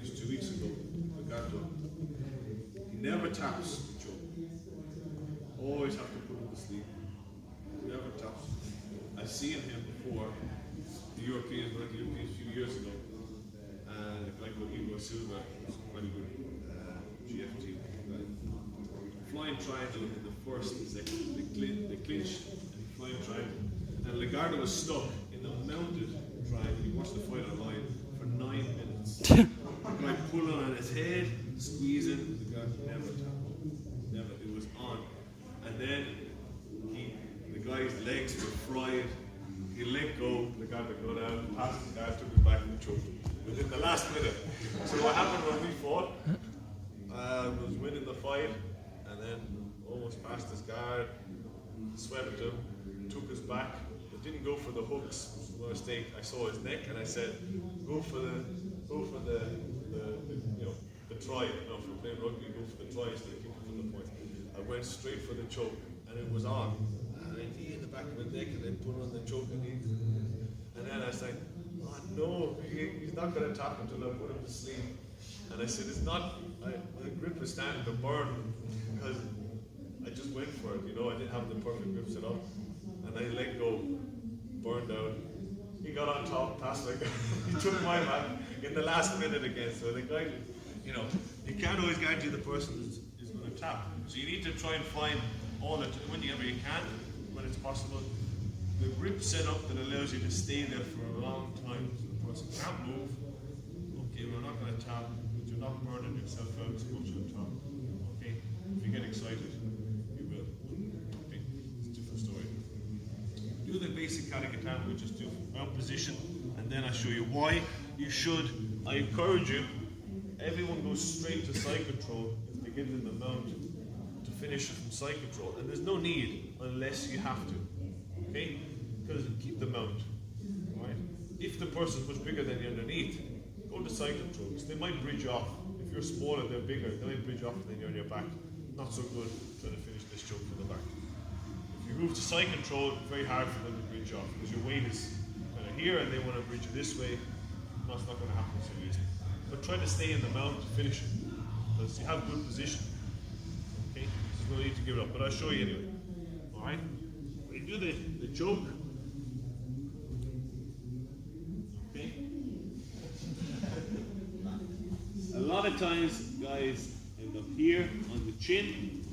was 2 weeks ago. Ricardo, he never taps the choke. Always have to put him to sleep. Never taps. I've seen him before, the Europeans, a few years ago. And a guy called Igor Silva, who's quite a good GFT guy. Flying triangle in the first, they clinched, and flying triangle. And Legarda was stuck in the mounted triangle. He watched the fight online for 9 minutes. The guy pulling on his head, squeezing, the guy never tapped. Never, it was on. And then the guy's legs were fried. He let go, the guy would go down, passed the guy, took him back and choked him within the last minute. So what happened when we fought, was winning the fight, and then almost passed his guard, swept him, took us back, but didn't go for the hooks. It was a mistake. I saw his neck and I said, go for the try. For playing rugby, go for the try instead of kicking from the point. I went straight for the choke, and it was on. And he in the back of the neck, and then put on the choke, and then I said, oh no, he's not going to tap until I put him to sleep. And I said, it's not, my grip is starting to burn because I just went for it, I didn't have the perfect grip set up. And I let go, burned out. He got on top, passed like he took my back in the last minute again. So the guy, you can't always guarantee the person is going to tap. So you need to try and find whenever you can, when it's possible, the grip set up that allows you to stay there for a long time. So the person can't move. Okay, we're not going to tap, but you're not burning yourself out so much on top. Okay, if you get excited, you will. Okay, it's a different story. Do the basic Kalikatan, which is do mount position, and then I show you why you should. I encourage you. Everyone goes straight to side control if they get in the mount to finish it from side control, and there's no need unless you have to. Okay, because keep the mount. Right? If the person's much bigger than you underneath, go to side control because they might bridge off. If you're smaller, they're bigger. They might bridge off and then you're on your back. Not so good trying to finish this choke from the back. If you move to side control, it's very hard for them to bridge off because your weight is kind of here and they want to bridge you this way. That's not going to happen so easily. But try to stay in the mount to finish it because you have good position. Okay, there's no need to give it up, but I'll show you anyway. All right, we do the choke. Okay. A lot of times, guys end up here on the chin,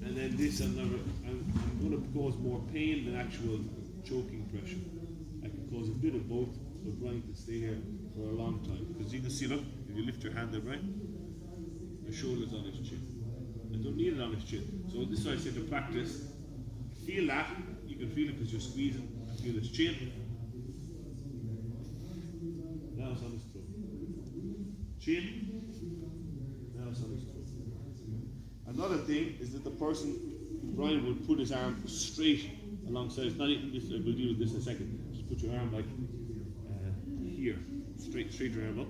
and then this. I'm going to cause more pain than actual choking pressure. I can cause a bit of both, but Brian can stay here for a long time because you can see, look, if you lift your hand up, right, the shoulder's on his chin. I don't need it on his chin. So this is why I say to practice. Feel that. You can feel it because you're squeezing. Feel his chin. Now it's on his throat. Chin. Now it's on his throat. Another thing is that the person, Brian, will put his arm straight alongside. It's not even this. We'll deal with this in a second. Just put your arm like here. Straight your arm up.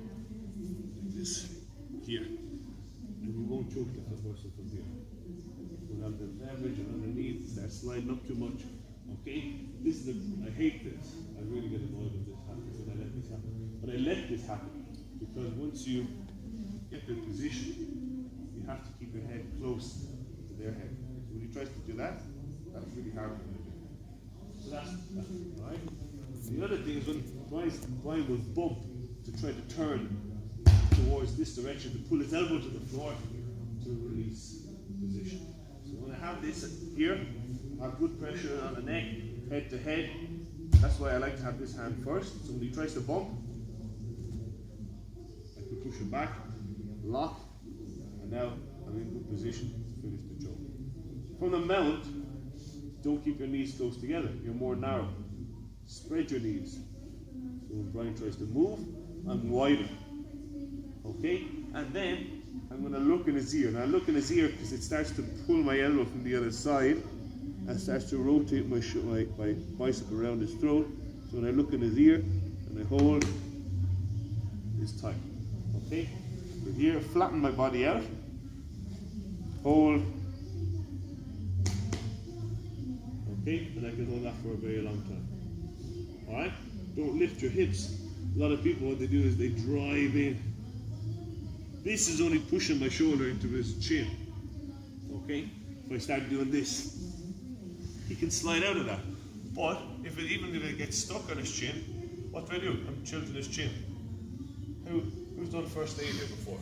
Like this. Here. And you won't choke the person from here. You'll have the leverage and underneath, start sliding up too much. Okay? This is I hate this. I really get annoyed when this happens and I let this happen. But I let this happen because once you get the position, you have to keep your head close to their head. So when he tries to do that, that's really hard for him to do. So that's right? The other thing is when Brian will bump to try to turn towards this direction, to pull his elbow to the floor to release position. So when I have this here, I have good pressure on the neck, head to head. That's why I like to have this hand first. So when he tries to bump, I can push him back, lock, and now I'm in good position to finish the choke. From the mount, don't keep your knees close together. You're more narrow. Spread your knees. So when Brian tries to move, I'm wider. Okay? And then I'm going to look in his ear. Now I look in his ear because it starts to pull my elbow from the other side and starts to rotate my bicep around his throat. So when I look in his ear and I hold, it's tight. Okay? So here, flatten my body out. Hold. Okay? And I can hold that for a very long time. Alright? Don't lift your hips. A lot of people, what they do is they drive in. This is only pushing my shoulder into his chin. Okay? If I start doing this, he can slide out of that. But even if it gets stuck on his chin, what do I do? I'm tilting his chin. Who's done first aid here before?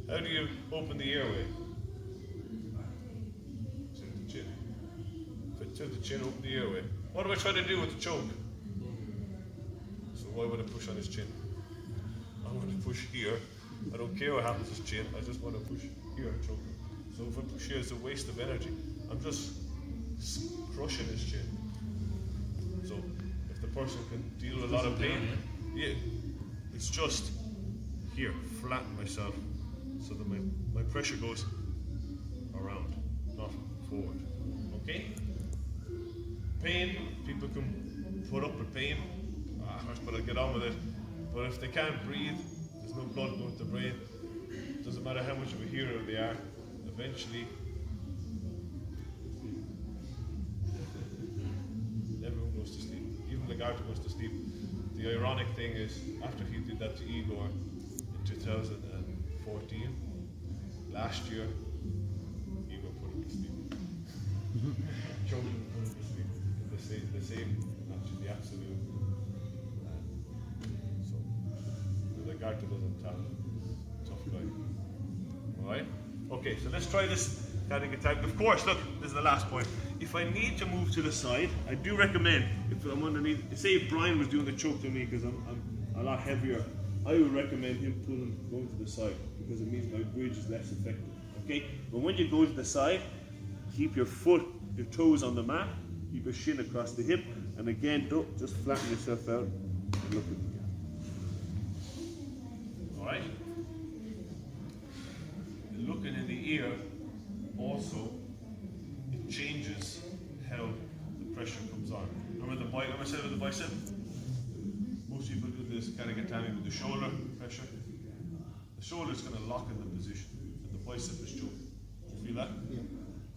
How do you open the airway? Tilt the chin. If I tilt the chin, open the airway. What do I try to do with the choke? So why would I push on his chin? I want to push here. I don't care what happens to his chin. I just want to push here and choke him. So if I push here, it's a waste of energy. I'm just crushing his chin. So if the person can deal with a lot of pain, yeah, it's just here, flatten myself so that my pressure goes around, not forward. Okay? Pain, people can put up with pain, but I'll get on with it. But if they can't breathe, there's no blood going to the brain, it doesn't matter how much of a hero they are, eventually everyone goes to sleep. Even the guard goes to sleep. The ironic thing is, after he did that to Igor in 2014, last year, Igor put him to sleep. Children put him to sleep. The same, actually, the absolute. So, the guard doesn't tell. Tough guy. Alright? Okay, so let's try this kind of attack. Of course, look, this is the last point. If I need to move to the side, I do recommend, if I'm underneath, say if Brian was doing the choke to me because I'm a lot heavier, I would recommend him going to the side because it means my bridge is less effective. Okay? But when you go to the side, keep your toes on the mat, keep your shin across the hip, and again, don't just flatten yourself out and look at me. Alright? Looking in the ear also, it changes how the pressure comes on. Remember what I said with the bicep? Most people do this Karagatami with the shoulder pressure. The shoulder is going to lock in the position, and the bicep is choked. Do you feel that? Yeah.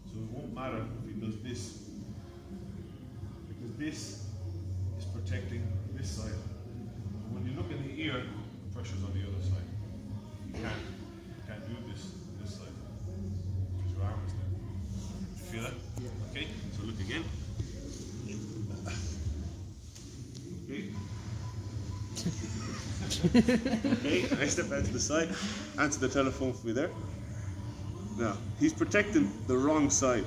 So it won't matter if he does this, because this is protecting this side. And when you look in the ear, the pressure's on the other side. You can't do this side, because your arm is there. Do you feel that? Yeah. Okay, so look again. Okay. Okay, I step out to the side, answer the telephone for me there. Now, he's protecting the wrong side.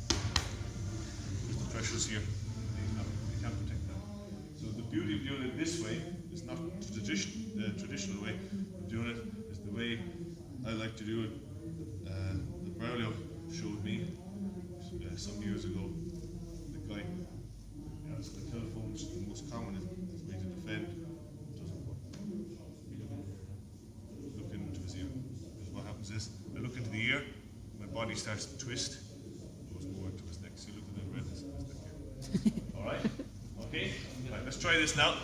Because the pressure's here. He can't protect that. So the beauty of doing it this way is not the traditional way of doing it, is the way I like to do it. The Braulio showed me some years ago. The guy answered the telephone, which is the most common way to defend. It doesn't work. Look into his ear. Because what happens is, I look into the ear, my body starts to twist, goes more into his neck. See, look at the redness in his neck here. Alright? Okay? Right, let's try this now.